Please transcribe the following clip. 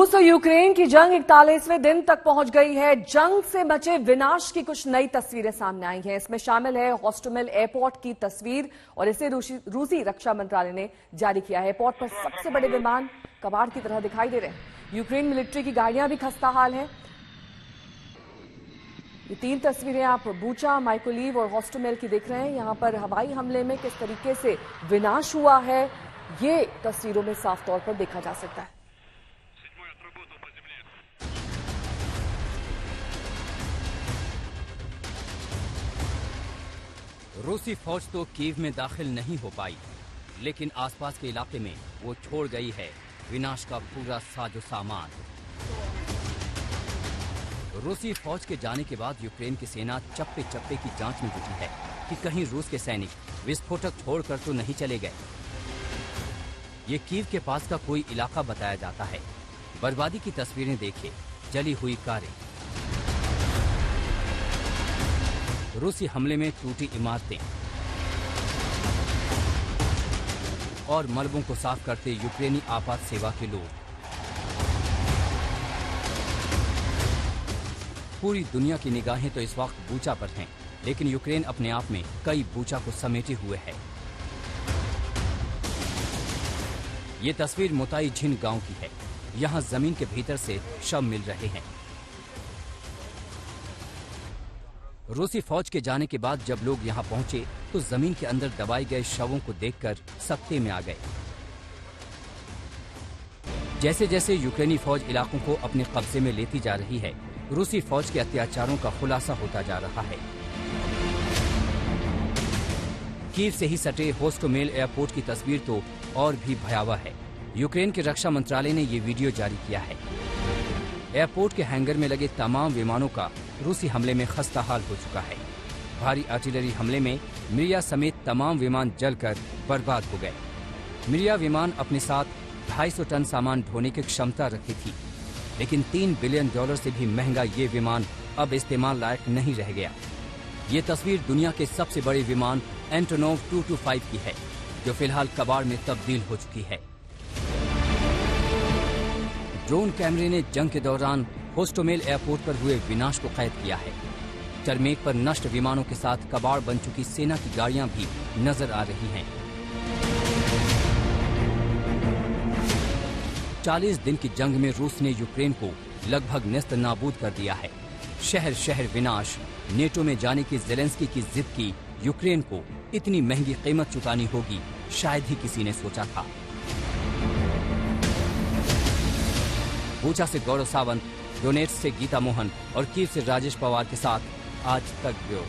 रूस और यूक्रेन की जंग 41वें दिन तक पहुंच गई है। जंग से मचे विनाश की कुछ नई तस्वीरें सामने आई हैं। इसमें शामिल है होस्टोमेल एयरपोर्ट की तस्वीर और इसे रूसी रक्षा मंत्रालय ने जारी किया है। एयरपोर्ट पर सबसे बड़े विमान कबाड़ की तरह दिखाई दे रहे हैं। यूक्रेन मिलिट्री की गाड़ियां भी खस्ता हाल है। ये तीन तस्वीरें आप बूचा, माइकोलीव और होस्टोमेल की देख रहे हैं। यहां पर हवाई हमले में किस तरीके से विनाश हुआ है, ये तस्वीरों में साफ तौर पर देखा जा सकता है। रूसी फौज तो कीव में दाखिल नहीं हो पाई, लेकिन आसपास के इलाके में वो छोड़ गई है विनाश का पूरा साजो सामान। रूसी फौज के जाने के बाद यूक्रेन की सेना चप्पे चप्पे की जांच में जुटी है कि कहीं रूस के सैनिक विस्फोटक छोड़कर तो नहीं चले गए। ये कीव के पास का कोई इलाका बताया जाता है। बर्बादी की तस्वीरें देखिए, जली हुई कारें, रूसी हमले में टूटी इमारतें और मलबों को साफ करते यूक्रेनी आपात सेवा के लोग। पूरी दुनिया की निगाहें तो इस वक्त बूचा पर हैं, लेकिन यूक्रेन अपने आप में कई बूचा को समेटे हुए है। ये तस्वीर मोताई झिन गांव की है। यहां जमीन के भीतर से शव मिल रहे हैं। रूसी फौज के जाने के बाद जब लोग यहां पहुंचे तो जमीन के अंदर दबाए गए शवों को देखकर सकते में आ गए। जैसे जैसे यूक्रेनी फौज इलाकों को अपने कब्जे में लेती जा रही है, रूसी फौज के अत्याचारों का खुलासा होता जा रहा है। कीव से ही सटे होस्टोमेल एयरपोर्ट की तस्वीर तो और भी भयावह है। यूक्रेन के रक्षा मंत्रालय ने ये वीडियो जारी किया है। एयरपोर्ट के हैंगर में लगे तमाम विमानों का रूसी हमले में खस्ता हाल हो चुका है। भारी आर्टिलरी हमले में मिरिया समेत तमाम विमान जलकर बर्बाद हो गए। मिरिया विमान अपने साथ 250 टन सामान ढोने की क्षमता रखती थी, लेकिन $3 बिलियन से भी महंगा ये विमान अब इस्तेमाल लायक नहीं रह गया। ये तस्वीर दुनिया के सबसे बड़े विमान एंटोनोव 225 की है, जो फिलहाल कबाड़ में तब्दील हो चुकी है। ड्रोन कैमरे ने जंग के दौरान होस्टोमेल एयरपोर्ट पर हुए विनाश को कैद किया है। टरमेक पर नष्ट विमानों के साथ कबाड़ बन चुकी सेना की गाड़ियां भी नजर आ रही हैं। 40 दिन की जंग में रूस ने यूक्रेन को लगभग नेस्त नाबूद कर दिया है। शहर शहर विनाश। नेटो में जाने की ज़ेलेंस्की की जिद की यूक्रेन को इतनी महंगी कीमत चुकानी होगी, शायद ही किसी ने सोचा था। बूचा से गौरव सावंत, डोनेट्स से गीता मोहन और कीव से राजेश पवार के साथ आज तक ब्यूरो।